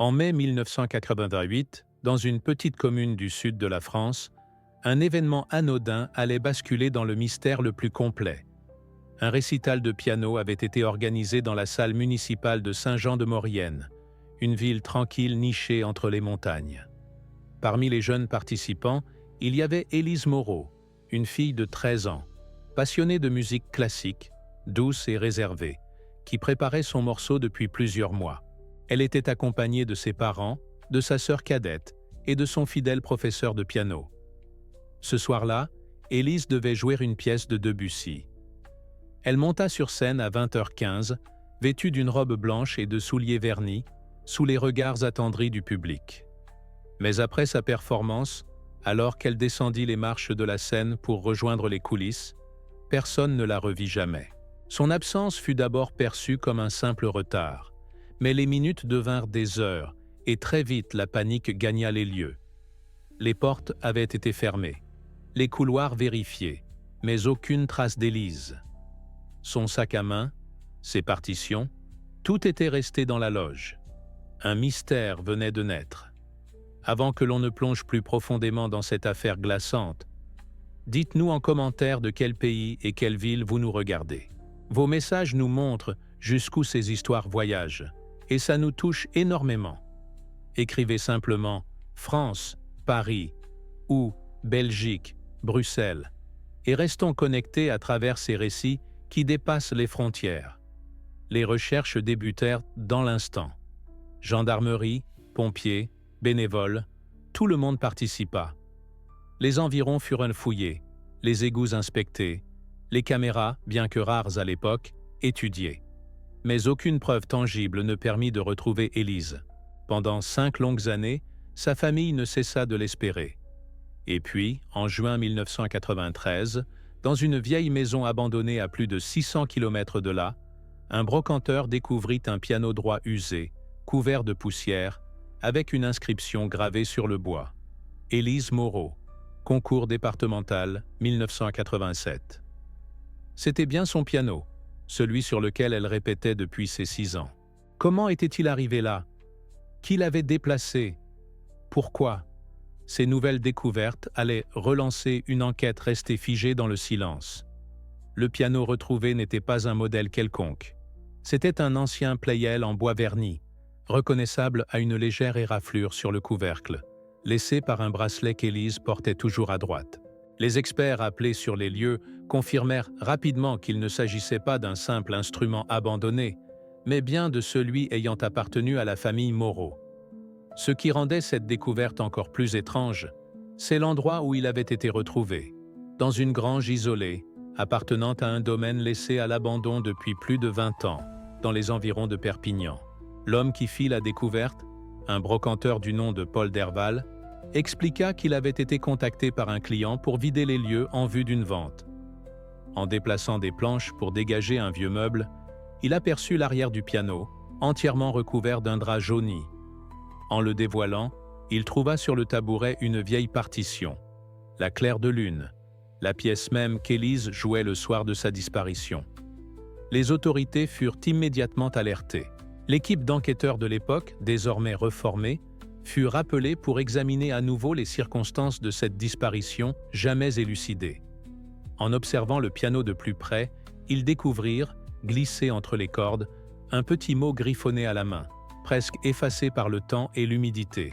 En mai 1988, dans une petite commune du sud de la France, un événement anodin allait basculer dans le mystère le plus complet. Un récital de piano avait été organisé dans la salle municipale de Saint-Jean-de-Maurienne, une ville tranquille nichée entre les montagnes. Parmi les jeunes participants, il y avait Élise Moreau, une fille de 13 ans, passionnée de musique classique, douce et réservée, qui préparait son morceau depuis plusieurs mois. Elle était accompagnée de ses parents, de sa sœur cadette et de son fidèle professeur de piano. Ce soir-là, Élise devait jouer une pièce de Debussy. Elle monta sur scène à 20h15, vêtue d'une robe blanche et de souliers vernis, sous les regards attendris du public. Mais après sa performance, alors qu'elle descendit les marches de la scène pour rejoindre les coulisses, personne ne la revit jamais. Son absence fut d'abord perçue comme un simple retard, mais les minutes devinrent des heures et très vite la panique gagna les lieux. Les portes avaient été fermées, les couloirs vérifiés, mais aucune trace d'Élise. Son sac à main, ses partitions, tout était resté dans la loge. Un mystère venait de naître. Avant que l'on ne plonge plus profondément dans cette affaire glaçante, dites-nous en commentaire de quel pays et quelle ville vous nous regardez. Vos messages nous montrent jusqu'où ces histoires voyagent, et ça nous touche énormément. Écrivez simplement France, Paris ou Belgique, Bruxelles, et restons connectés à travers ces récits qui dépassent les frontières. Les recherches débutèrent dans l'instant. Gendarmerie, pompiers, bénévoles, tout le monde participa. Les environs furent fouillés, les égouts inspectés, les caméras, bien que rares à l'époque, étudiées. Mais aucune preuve tangible ne permit de retrouver Élise. Pendant 5 longues années, sa famille ne cessa de l'espérer. Et puis, en juin 1993, dans une vieille maison abandonnée à plus de 600 km de là, un brocanteur découvrit un piano droit usé, couvert de poussière, avec une inscription gravée sur le bois. Élise Moreau, concours départemental 1987. C'était bien son piano, celui sur lequel elle répétait depuis ses 6 ans. Comment était-il arrivé là? Qui l'avait déplacé? Pourquoi? Ces nouvelles découvertes allaient relancer une enquête restée figée dans le silence. Le piano retrouvé n'était pas un modèle quelconque. C'était un ancien Pleyel en bois verni, reconnaissable à une légère éraflure sur le couvercle, laissé par un bracelet qu'Élise portait toujours à droite. Les experts appelés sur les lieux confirmèrent rapidement qu'il ne s'agissait pas d'un simple instrument abandonné, mais bien de celui ayant appartenu à la famille Moreau. Ce qui rendait cette découverte encore plus étrange, c'est l'endroit où il avait été retrouvé, dans une grange isolée, appartenant à un domaine laissé à l'abandon depuis plus de 20 ans, dans les environs de Perpignan. L'homme qui fit la découverte, un brocanteur du nom de Paul Derval, expliqua qu'il avait été contacté par un client pour vider les lieux en vue d'une vente. En déplaçant des planches pour dégager un vieux meuble, il aperçut l'arrière du piano, entièrement recouvert d'un drap jauni. En le dévoilant, il trouva sur le tabouret une vieille partition, La Claire de Lune, la pièce même qu'Élise jouait le soir de sa disparition. Les autorités furent immédiatement alertées. L'équipe d'enquêteurs de l'époque, désormais reformée, fut rappelée pour examiner à nouveau les circonstances de cette disparition jamais élucidée. En observant le piano de plus près, ils découvrirent, glissé entre les cordes, un petit mot griffonné à la main, presque effacé par le temps et l'humidité.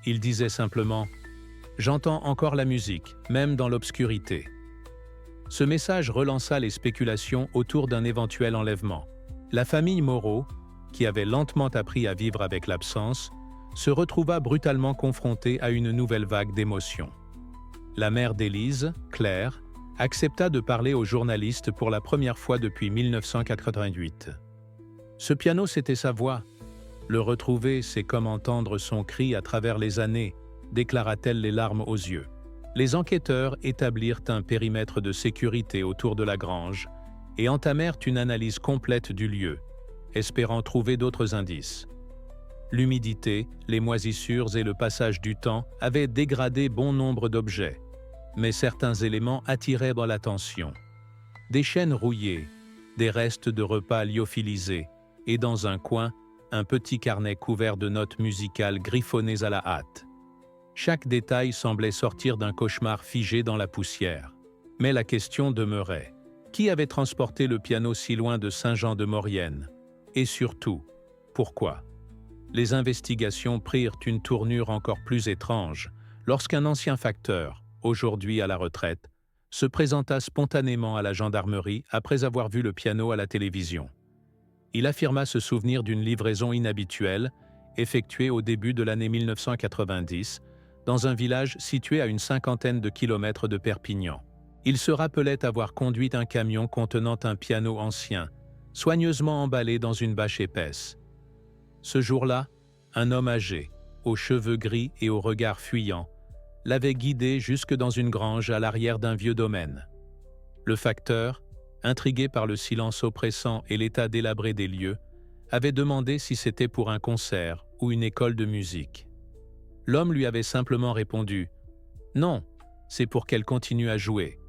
Il disait simplement « J'entends encore la musique, même dans l'obscurité ». Ce message relança les spéculations autour d'un éventuel enlèvement. La famille Moreau, qui avait lentement appris à vivre avec l'absence, se retrouva brutalement confrontée à une nouvelle vague d'émotions. La mère d'Élise, Claire, accepta de parler aux journalistes pour la première fois depuis 1988. Ce piano, c'était sa voix. Le retrouver, c'est comme entendre son cri à travers les années, déclara-t-elle les larmes aux yeux. Les enquêteurs établirent un périmètre de sécurité autour de la grange et entamèrent une analyse complète du lieu, espérant trouver d'autres indices. L'humidité, les moisissures et le passage du temps avaient dégradé bon nombre d'objets, mais certains éléments attiraient l'attention. Des chaînes rouillées, des restes de repas lyophilisés, et dans un coin, un petit carnet couvert de notes musicales griffonnées à la hâte. Chaque détail semblait sortir d'un cauchemar figé dans la poussière. Mais la question demeurait. Qui avait transporté le piano si loin de Saint-Jean-de-Maurienne? Et surtout, pourquoi? Les investigations prirent une tournure encore plus étrange lorsqu'un ancien facteur, aujourd'hui à la retraite, se présenta spontanément à la gendarmerie après avoir vu le piano à la télévision. Il affirma se souvenir d'une livraison inhabituelle, effectuée au début de l'année 1990, dans un village situé à une cinquantaine de kilomètres de Perpignan. Il se rappelait avoir conduit un camion contenant un piano ancien, soigneusement emballé dans une bâche épaisse. Ce jour-là, un homme âgé, aux cheveux gris et au regard fuyant, l'avait guidé jusque dans une grange à l'arrière d'un vieux domaine. Le facteur, intrigué par le silence oppressant et l'état délabré des lieux, avait demandé si c'était pour un concert ou une école de musique. L'homme lui avait simplement répondu « Non, c'est pour qu'elle continue à jouer ».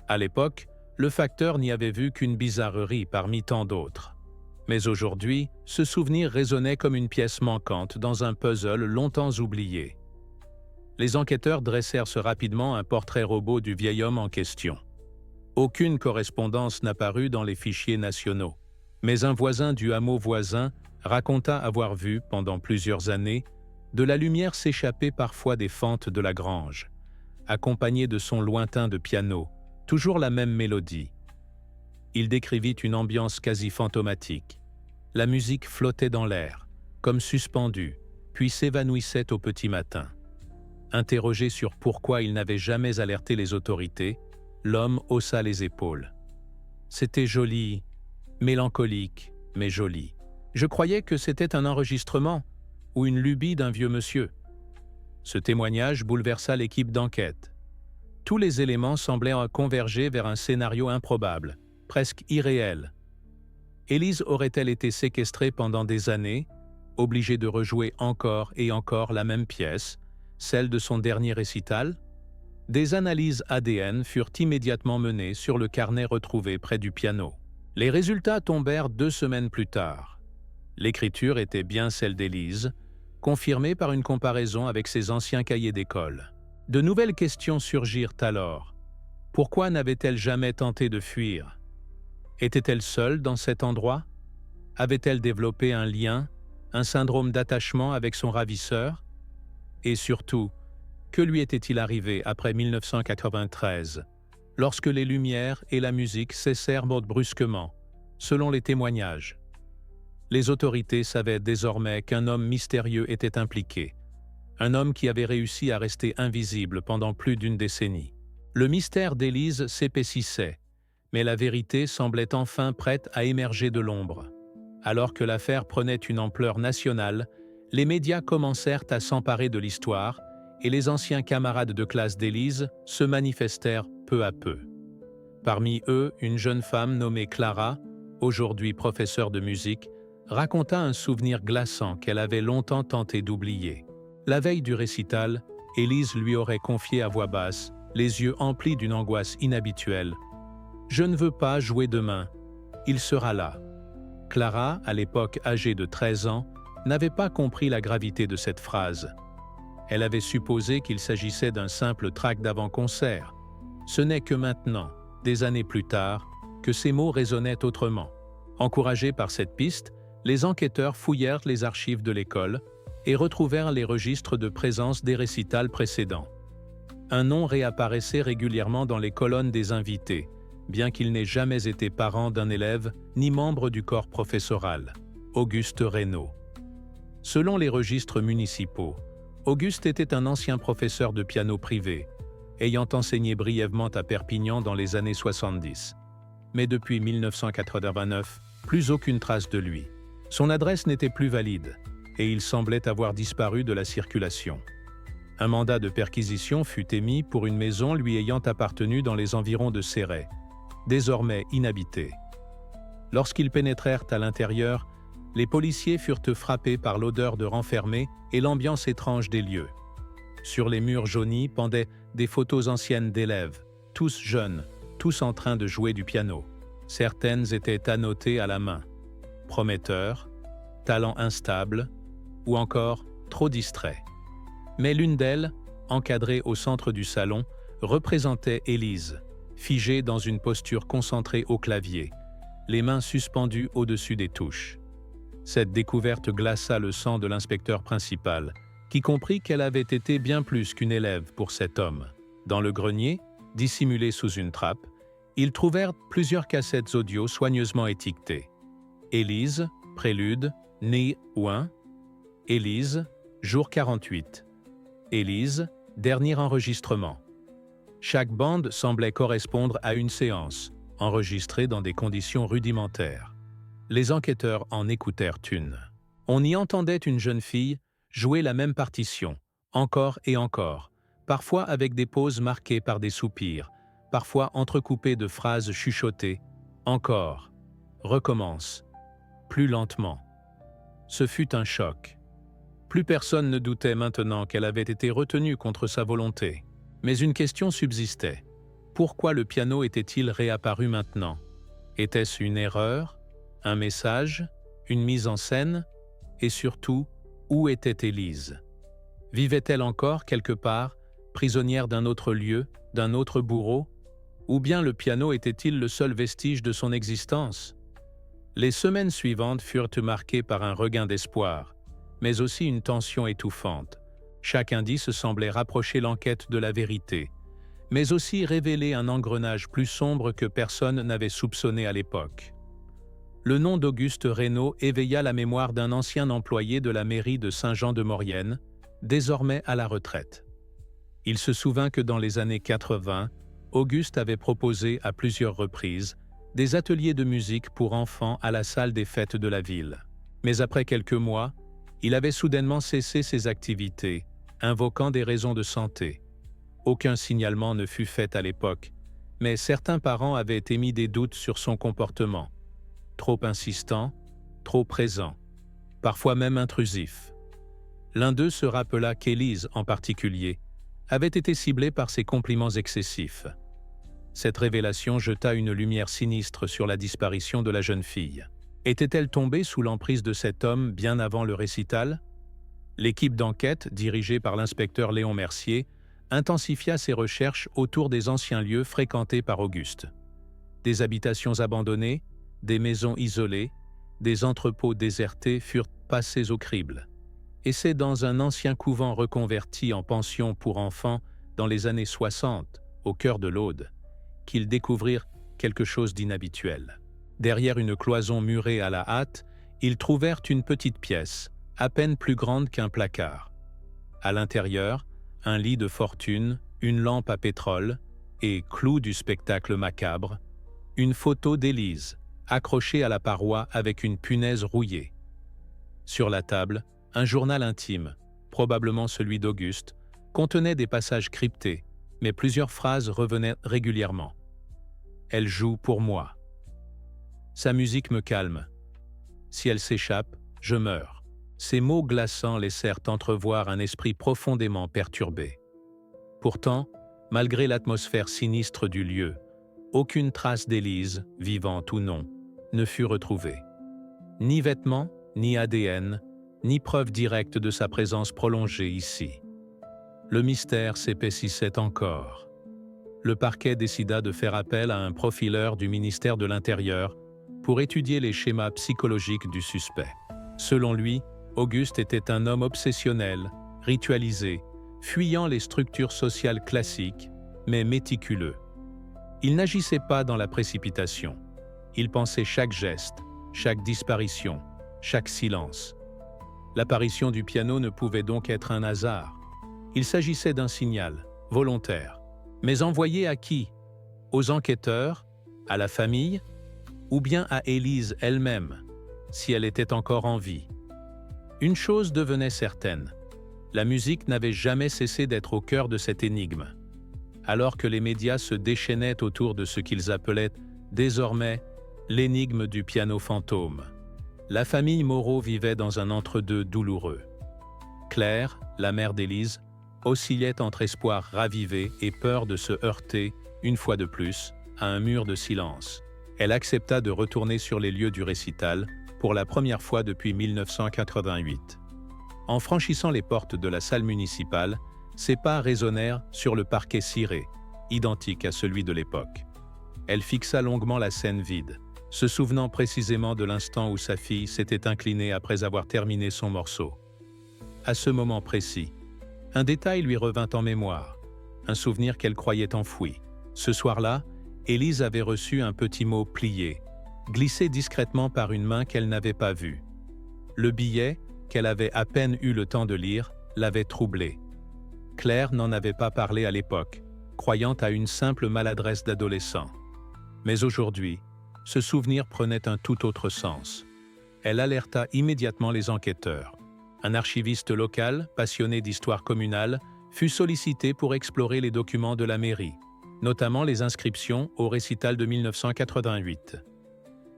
À l'époque, le facteur n'y avait vu qu'une bizarrerie parmi tant d'autres. Mais aujourd'hui, ce souvenir résonnait comme une pièce manquante dans un puzzle longtemps oublié. Les enquêteurs dressèrent rapidement un portrait robot du vieil homme en question. Aucune correspondance n'apparut dans les fichiers nationaux, mais un voisin du hameau voisin raconta avoir vu, pendant plusieurs années, de la lumière s'échapper parfois des fentes de la grange, accompagnée de sons lointains de piano, toujours la même mélodie. Il décrivit une ambiance quasi fantomatique. La musique flottait dans l'air, comme suspendue, puis s'évanouissait au petit matin. Interrogé sur pourquoi il n'avait jamais alerté les autorités, l'homme haussa les épaules. C'était joli, mélancolique, mais joli. Je croyais que c'était un enregistrement ou une lubie d'un vieux monsieur. Ce témoignage bouleversa l'équipe d'enquête. Tous les éléments semblaient converger vers un scénario improbable, presque irréel. Élise aurait-elle été séquestrée pendant des années, obligée de rejouer encore et encore la même pièce, celle de son dernier récital? Des analyses ADN furent immédiatement menées sur le carnet retrouvé près du piano. Les résultats tombèrent 2 semaines plus tard. L'écriture était bien celle d'Élise, confirmée par une comparaison avec ses anciens cahiers d'école. De nouvelles questions surgirent alors. Pourquoi n'avait-elle jamais tenté de fuir? Était-elle seule dans cet endroit? Avait-elle développé un lien, un syndrome d'attachement avec son ravisseur? Et surtout, que lui était-il arrivé après 1993, lorsque les lumières et la musique cessèrent brusquement, selon les témoignages? Les autorités savaient désormais qu'un homme mystérieux était impliqué, un homme qui avait réussi à rester invisible pendant plus d'1 décennie. Le mystère d'Élise s'épaississait, mais la vérité semblait enfin prête à émerger de l'ombre. Alors que l'affaire prenait une ampleur nationale, les médias commencèrent à s'emparer de l'histoire et les anciens camarades de classe d'Élise se manifestèrent peu à peu. Parmi eux, une jeune femme nommée Clara, aujourd'hui professeure de musique, raconta un souvenir glaçant qu'elle avait longtemps tenté d'oublier. La veille du récital, Élise lui aurait confié à voix basse, les yeux emplis d'une angoisse inhabituelle. « Je ne veux pas jouer demain, il sera là. » Clara, à l'époque âgée de 13 ans, n'avait pas compris la gravité de cette phrase. Elle avait supposé qu'il s'agissait d'un simple tract d'avant-concert. Ce n'est que maintenant, des années plus tard, que ces mots résonnaient autrement. Encouragés par cette piste, les enquêteurs fouillèrent les archives de l'école et retrouvèrent les registres de présence des récitals précédents. Un nom réapparaissait régulièrement dans les colonnes des invités, bien qu'il n'ait jamais été parent d'un élève ni membre du corps professoral: Auguste Reynaud. Selon les registres municipaux, Auguste était un ancien professeur de piano privé, ayant enseigné brièvement à Perpignan dans les années 70. Mais depuis 1989, plus aucune trace de lui. Son adresse n'était plus valide, et il semblait avoir disparu de la circulation. Un mandat de perquisition fut émis pour une maison lui ayant appartenu dans les environs de Céret, désormais inhabitée. Lorsqu'ils pénétrèrent à l'intérieur, les policiers furent frappés par l'odeur de renfermé et l'ambiance étrange des lieux. Sur les murs jaunis pendaient des photos anciennes d'élèves, tous jeunes, tous en train de jouer du piano. Certaines étaient annotées à la main. Prometteur, talent instable ou encore trop distrait. Mais l'une d'elles, encadrée au centre du salon, représentait Élise, figée dans une posture concentrée au clavier, les mains suspendues au-dessus des touches. Cette découverte glaça le sang de l'inspecteur principal, qui comprit qu'elle avait été bien plus qu'une élève pour cet homme. Dans le grenier, dissimulé sous une trappe, ils trouvèrent plusieurs cassettes audio soigneusement étiquetées. Élise, prélude, Ni 1. Élise, jour 48. Élise, dernier enregistrement. Chaque bande semblait correspondre à une séance, enregistrée dans des conditions rudimentaires. Les enquêteurs en écoutèrent une. On y entendait une jeune fille jouer la même partition, encore et encore, parfois avec des pauses marquées par des soupirs, parfois entrecoupées de phrases chuchotées. Encore. Recommence. Plus lentement. Ce fut un choc. Plus personne ne doutait maintenant qu'elle avait été retenue contre sa volonté. Mais une question subsistait. Pourquoi le piano était-il réapparu maintenant? Était-ce une erreur? Un message? Une mise en scène? Et surtout, où était Élise? Vivait-elle encore quelque part, prisonnière d'un autre lieu, d'un autre bourreau? Ou bien le piano était-il le seul vestige de son existence? Les semaines suivantes furent marquées par un regain d'espoir, mais aussi une tension étouffante. Chaque indice semblait rapprocher l'enquête de la vérité, mais aussi révéler un engrenage plus sombre que personne n'avait soupçonné à l'époque. Le nom d'Auguste Reynaud éveilla la mémoire d'un ancien employé de la mairie de Saint-Jean-de-Maurienne, désormais à la retraite. Il se souvint que dans les années 80, Auguste avait proposé à plusieurs reprises des ateliers de musique pour enfants à la salle des fêtes de la ville. Mais après quelques mois, il avait soudainement cessé ses activités, invoquant des raisons de santé. Aucun signalement ne fut fait à l'époque, mais certains parents avaient émis des doutes sur son comportement. Trop insistant, trop présent, parfois même intrusif. L'un d'eux se rappela qu'Élise, en particulier, avait été ciblée par ses compliments excessifs. Cette révélation jeta une lumière sinistre sur la disparition de la jeune fille. Était-elle tombée sous l'emprise de cet homme bien avant le récital? L'équipe d'enquête, dirigée par l'inspecteur Léon Mercier, intensifia ses recherches autour des anciens lieux fréquentés par Auguste. Des habitations abandonnées, des maisons isolées, des entrepôts désertés furent passés au crible. Et c'est dans un ancien couvent reconverti en pension pour enfants dans les années 60, au cœur de l'Aude, qu'ils découvrirent quelque chose d'inhabituel. Derrière une cloison murée à la hâte, ils trouvèrent une petite pièce, à peine plus grande qu'un placard. À l'intérieur, un lit de fortune, une lampe à pétrole et, clou du spectacle macabre, une photo d'Élise, accrochée à la paroi avec une punaise rouillée. Sur la table, un journal intime, probablement celui d'Auguste, contenait des passages cryptés, mais plusieurs phrases revenaient régulièrement. « Elle joue pour moi. Sa musique me calme. Si elle s'échappe, je meurs. » Ces mots glaçants laissèrent entrevoir un esprit profondément perturbé. Pourtant, malgré l'atmosphère sinistre du lieu, aucune trace d'Élise, vivante ou non, ne fut retrouvée. Ni vêtements, ni ADN, ni preuve directe de sa présence prolongée ici. Le mystère s'épaississait encore. Le parquet décida de faire appel à un profileur du ministère de l'Intérieur pour étudier les schémas psychologiques du suspect. Selon lui, Auguste était un homme obsessionnel, ritualisé, fuyant les structures sociales classiques, mais méticuleux. Il n'agissait pas dans la précipitation. Il pensait chaque geste, chaque disparition, chaque silence. L'apparition du piano ne pouvait donc être un hasard. Il s'agissait d'un signal, volontaire. Mais envoyé à qui? Aux enquêteurs? À la famille? Ou bien à Élise elle-même, si elle était encore en vie? Une chose devenait certaine. La musique n'avait jamais cessé d'être au cœur de cette énigme. Alors que les médias se déchaînaient autour de ce qu'ils appelaient désormais l'énigme du piano fantôme, la famille Moreau vivait dans un entre-deux douloureux. Claire, la mère d'Élise, oscillait entre espoir ravivé et peur de se heurter, une fois de plus, à un mur de silence. Elle accepta de retourner sur les lieux du récital, pour la première fois depuis 1988. En franchissant les portes de la salle municipale, ses pas résonnèrent sur le parquet ciré, identique à celui de l'époque. Elle fixa longuement la scène vide, se souvenant précisément de l'instant où sa fille s'était inclinée après avoir terminé son morceau. À ce moment précis, un détail lui revint en mémoire, un souvenir qu'elle croyait enfoui. Ce soir-là, Élise avait reçu un petit mot plié, glissé discrètement par une main qu'elle n'avait pas vue. Le billet, qu'elle avait à peine eu le temps de lire, l'avait troublée. Claire n'en avait pas parlé à l'époque, croyant à une simple maladresse d'adolescent. Mais aujourd'hui, ce souvenir prenait un tout autre sens. Elle alerta immédiatement les enquêteurs. Un archiviste local, passionné d'histoire communale, fut sollicité pour explorer les documents de la mairie, notamment les inscriptions au récital de 1988.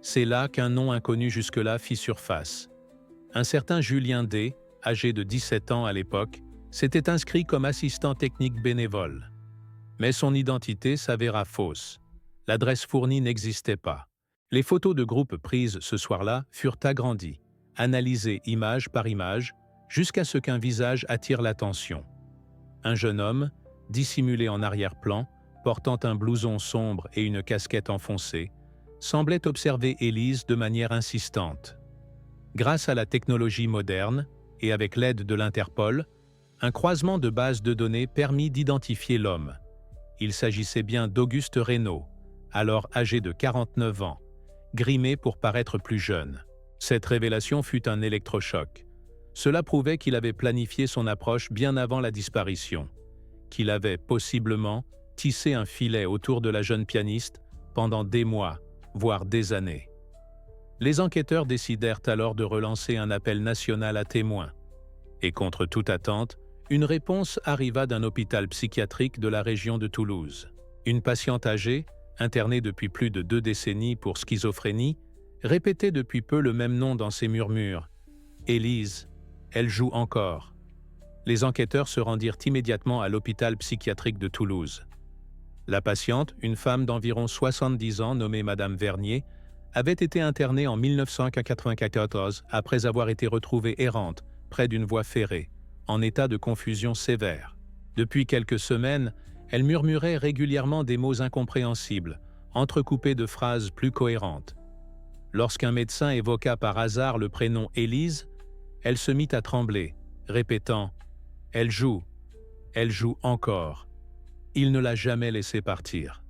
C'est là qu'un nom inconnu jusque-là fit surface. Un certain Julien D., âgé de 17 ans à l'époque, s'était inscrit comme assistant technique bénévole. Mais son identité s'avéra fausse. L'adresse fournie n'existait pas. Les photos de groupe prises ce soir-là furent agrandies, analysées image par image, jusqu'à ce qu'un visage attire l'attention. Un jeune homme, dissimulé en arrière-plan, portant un blouson sombre et une casquette enfoncée, semblait observer Élise de manière insistante. Grâce à la technologie moderne, et avec l'aide de l'Interpol, un croisement de bases de données permit d'identifier l'homme. Il s'agissait bien d'Auguste Reynaud, alors âgé de 49 ans, grimé pour paraître plus jeune. Cette révélation fut un électrochoc. Cela prouvait qu'il avait planifié son approche bien avant la disparition, qu'il avait possiblement tissé un filet autour de la jeune pianiste pendant des mois, voire des années. Les enquêteurs décidèrent alors de relancer un appel national à témoins. Et contre toute attente, une réponse arriva d'un hôpital psychiatrique de la région de Toulouse. Une patiente âgée, internée depuis plus de 2 décennies pour schizophrénie, répétait depuis peu le même nom dans ses murmures. « Élise, elle joue encore ». Les enquêteurs se rendirent immédiatement à l'hôpital psychiatrique de Toulouse. La patiente, une femme d'environ 70 ans nommée Madame Vernier, avait été internée en 1994 après avoir été retrouvée errante près d'une voie ferrée, en état de confusion sévère. Depuis quelques semaines, elle murmurait régulièrement des mots incompréhensibles, entrecoupés de phrases plus cohérentes. Lorsqu'un médecin évoqua par hasard le prénom Élise, elle se mit à trembler, répétant « Elle joue encore ». Il ne l'a jamais laissée partir.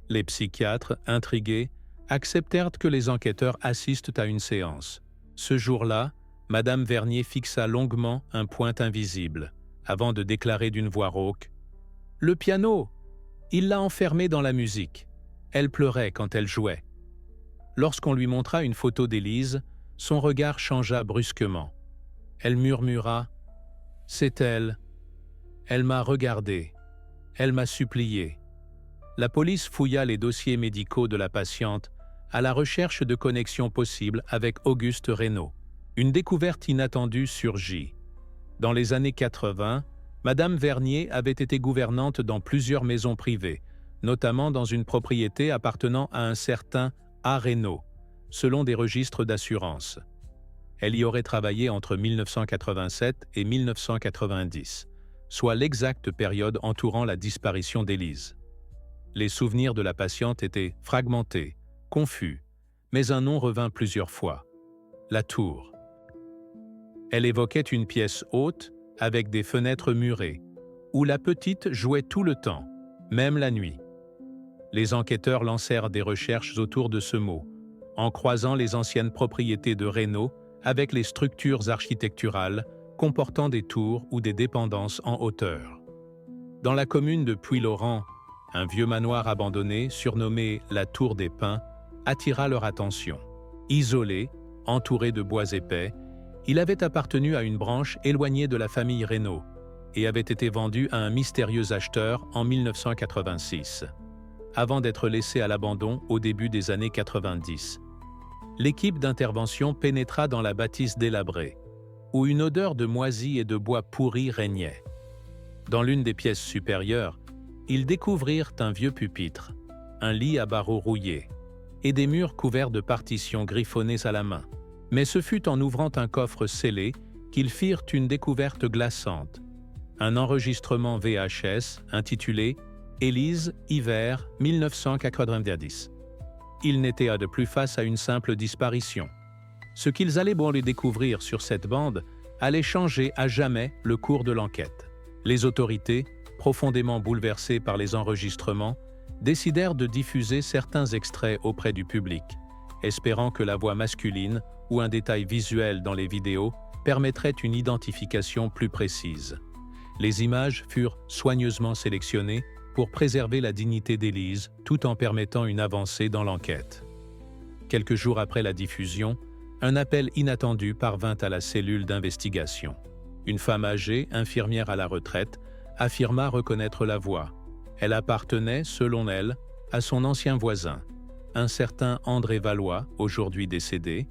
Les psychiatres, intrigués, acceptèrent que les enquêteurs assistent à une séance. Ce jour-là, Madame Vernier fixa longuement un point invisible, avant de déclarer d'une voix rauque « Le piano! Il l'a enfermée dans la musique. Elle pleurait quand elle jouait. » Lorsqu'on lui montra une photo d'Élise, son regard changea brusquement. Elle murmura « C'est elle. Elle m'a regardé. Elle m'a supplié. » La police fouilla les dossiers médicaux de la patiente à la recherche de connexions possibles avec Auguste Reynaud. Une découverte inattendue surgit. Dans les années 80, Madame Vernier avait été gouvernante dans plusieurs maisons privées, notamment dans une propriété appartenant à un certain A. Reynaud, selon des registres d'assurance. Elle y aurait travaillé entre 1987 et 1990, soit l'exacte période entourant la disparition d'Élise. Les souvenirs de la patiente étaient fragmentés, confus, mais un nom revint plusieurs fois. La tour. Elle évoquait une pièce haute, avec des fenêtres murées, où la petite jouait tout le temps, même la nuit. Les enquêteurs lancèrent des recherches autour de ce mot, en croisant les anciennes propriétés de Reynaud avec les structures architecturales comportant des tours ou des dépendances en hauteur. Dans la commune de Puylaurens, un vieux manoir abandonné, surnommé la Tour des Pins, attira leur attention. Isolé, entouré de bois épais, il avait appartenu à une branche éloignée de la famille Reynaud et avait été vendu à un mystérieux acheteur en 1986, avant d'être laissé à l'abandon au début des années 90. L'équipe d'intervention pénétra dans la bâtisse délabrée, où une odeur de moisie et de bois pourri régnait. Dans l'une des pièces supérieures, ils découvrirent un vieux pupitre, un lit à barreaux rouillés et des murs couverts de partitions griffonnées à la main. Mais ce fut en ouvrant un coffre scellé qu'ils firent une découverte glaçante. Un enregistrement VHS intitulé « Élise, hiver 1990 ». Ils n'étaient de plus face à une simple disparition. Ce qu'ils allaient bon les découvrir sur cette bande allait changer à jamais le cours de l'enquête. Les autorités, profondément bouleversées par les enregistrements, décidèrent de diffuser certains extraits auprès du public, espérant que la voix masculine ou un détail visuel dans les vidéos permettrait une identification plus précise. Les images furent soigneusement sélectionnées pour préserver la dignité d'Élise tout en permettant une avancée dans l'enquête. Quelques jours après la diffusion, un appel inattendu parvint à la cellule d'investigation. Une femme âgée, infirmière à la retraite, affirma reconnaître la voix. Elle appartenait, selon elle, à son ancien voisin, un certain André Valois, aujourd'hui décédé,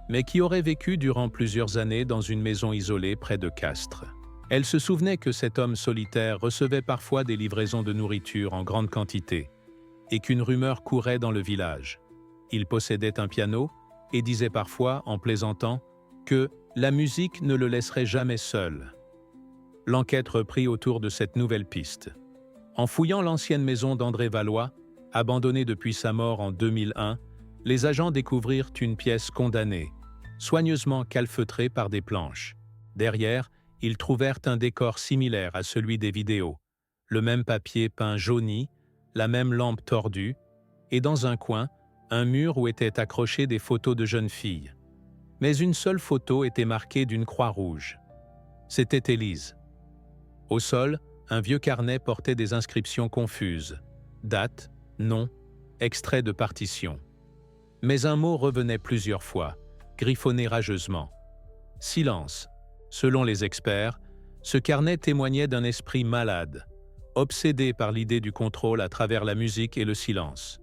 mais qui aurait vécu durant plusieurs années dans une maison isolée près de Castres. Elle se souvenait que cet homme solitaire recevait parfois des livraisons de nourriture en grande quantité et qu'une rumeur courait dans le village. Il possédait un piano et disait parfois, en plaisantant, que la musique ne le laisserait jamais seul. L'enquête reprit autour de cette nouvelle piste. En fouillant l'ancienne maison d'André Valois, abandonnée depuis sa mort en 2001, les agents découvrirent une pièce condamnée, soigneusement calfeutrée par des planches. Derrière, ils trouvèrent un décor similaire à celui des vidéos, le même papier peint jauni, la même lampe tordue, et dans un coin, un mur où étaient accrochées des photos de jeunes filles. Mais une seule photo était marquée d'une croix rouge. C'était Élise. Au sol, un vieux carnet portait des inscriptions confuses. Date, nom, extrait de partition. Mais un mot revenait plusieurs fois, griffonné rageusement. Silence. Selon les experts, ce carnet témoignait d'un esprit malade, obsédé par l'idée du contrôle à travers la musique et le silence.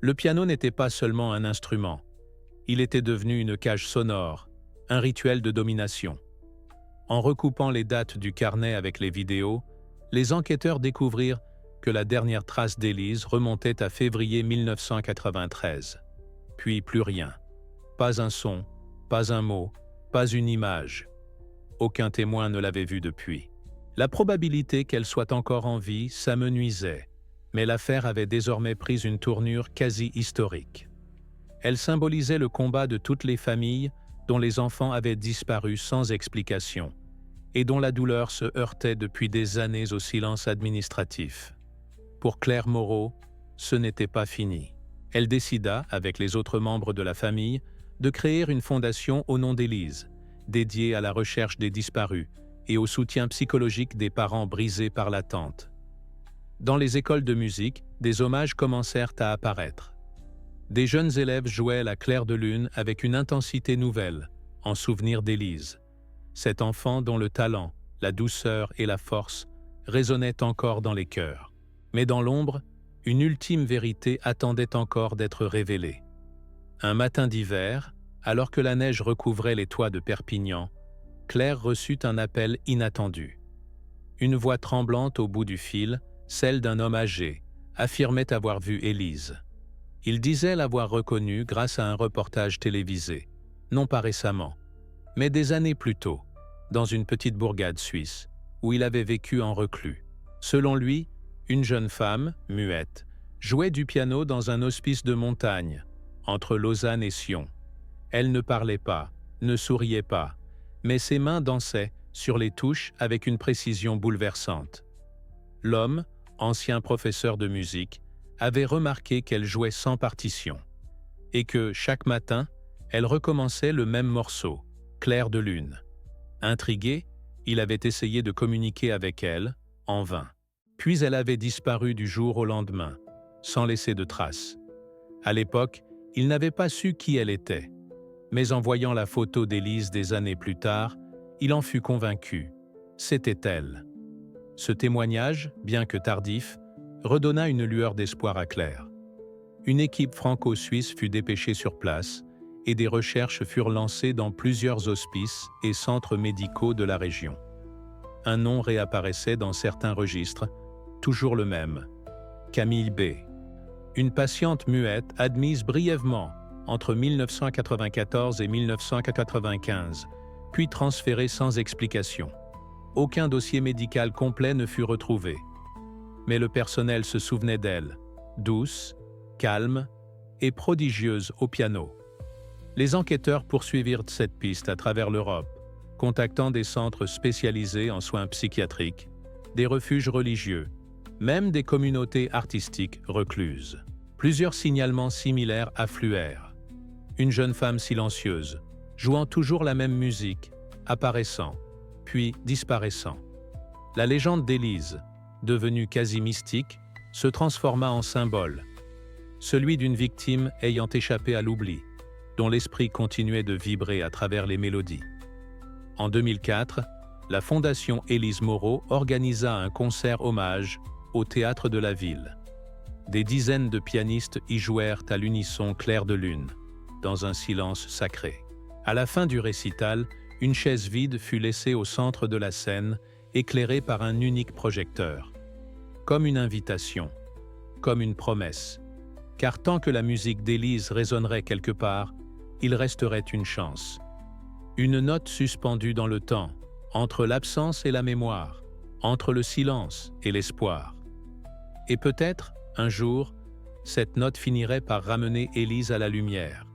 Le piano n'était pas seulement un instrument, il était devenu une cage sonore, un rituel de domination. En recoupant les dates du carnet avec les vidéos, les enquêteurs découvrirent que la dernière trace d'Élise remontait à février 1993. Puis plus rien. Pas un son, pas un mot, pas une image. Aucun témoin ne l'avait vue depuis. La probabilité qu'elle soit encore en vie s'amenuisait, mais l'affaire avait désormais pris une tournure quasi historique. Elle symbolisait le combat de toutes les familles dont les enfants avaient disparu sans explication et dont la douleur se heurtait depuis des années au silence administratif. Pour Claire Moreau, ce n'était pas fini. Elle décida, avec les autres membres de la famille, de créer une fondation au nom d'Élise, dédiée à la recherche des disparus et au soutien psychologique des parents brisés par l'attente. Dans les écoles de musique, des hommages commencèrent à apparaître. Des jeunes élèves jouaient la clair de lune avec une intensité nouvelle, en souvenir d'Élise, cet enfant dont le talent, la douceur et la force résonnaient encore dans les cœurs. Mais dans l'ombre, une ultime vérité attendait encore d'être révélée. Un matin d'hiver, alors que la neige recouvrait les toits de Perpignan, Claire reçut un appel inattendu. Une voix tremblante au bout du fil, celle d'un homme âgé, affirmait avoir vu Élise. Il disait l'avoir reconnue grâce à un reportage télévisé, non pas récemment, mais des années plus tôt, dans une petite bourgade suisse, où il avait vécu en reclus. Selon lui, une jeune femme, muette, jouait du piano dans un hospice de montagne, entre Lausanne et Sion. Elle ne parlait pas, ne souriait pas, mais ses mains dansaient sur les touches avec une précision bouleversante. L'homme, ancien professeur de musique, avait remarqué qu'elle jouait sans partition, et que, chaque matin, elle recommençait le même morceau, Clair de lune. Intrigué, il avait essayé de communiquer avec elle, en vain. Puis elle avait disparu du jour au lendemain, sans laisser de traces. À l'époque, il n'avait pas su qui elle était. Mais en voyant la photo d'Élise des années plus tard, il en fut convaincu. C'était elle. Ce témoignage, bien que tardif, redonna une lueur d'espoir à Claire. Une équipe franco-suisse fut dépêchée sur place et des recherches furent lancées dans plusieurs hospices et centres médicaux de la région. Un nom réapparaissait dans certains registres, toujours le même, Camille B. Une patiente muette admise brièvement entre 1994 et 1995, puis transférée sans explication. Aucun dossier médical complet ne fut retrouvé. Mais le personnel se souvenait d'elle, douce, calme et prodigieuse au piano. Les enquêteurs poursuivirent cette piste à travers l'Europe, contactant des centres spécialisés en soins psychiatriques, des refuges religieux, même des communautés artistiques recluses. Plusieurs signalements similaires affluèrent. Une jeune femme silencieuse, jouant toujours la même musique, apparaissant, puis disparaissant. La légende d'Élise, devenue quasi mystique, se transforma en symbole, celui d'une victime ayant échappé à l'oubli, dont l'esprit continuait de vibrer à travers les mélodies. En 2004, la Fondation Élise Moreau organisa un concert hommage au Théâtre de la Ville. Des dizaines de pianistes y jouèrent à l'unisson Clair de lune, dans un silence sacré. À la fin du récital, une chaise vide fut laissée au centre de la scène, éclairée par un unique projecteur. Comme une invitation, comme une promesse. Car tant que la musique d'Élise résonnerait quelque part, il resterait une chance. Une note suspendue dans le temps, entre l'absence et la mémoire, entre le silence et l'espoir. Et peut-être, un jour, cette note finirait par ramener Élise à la lumière.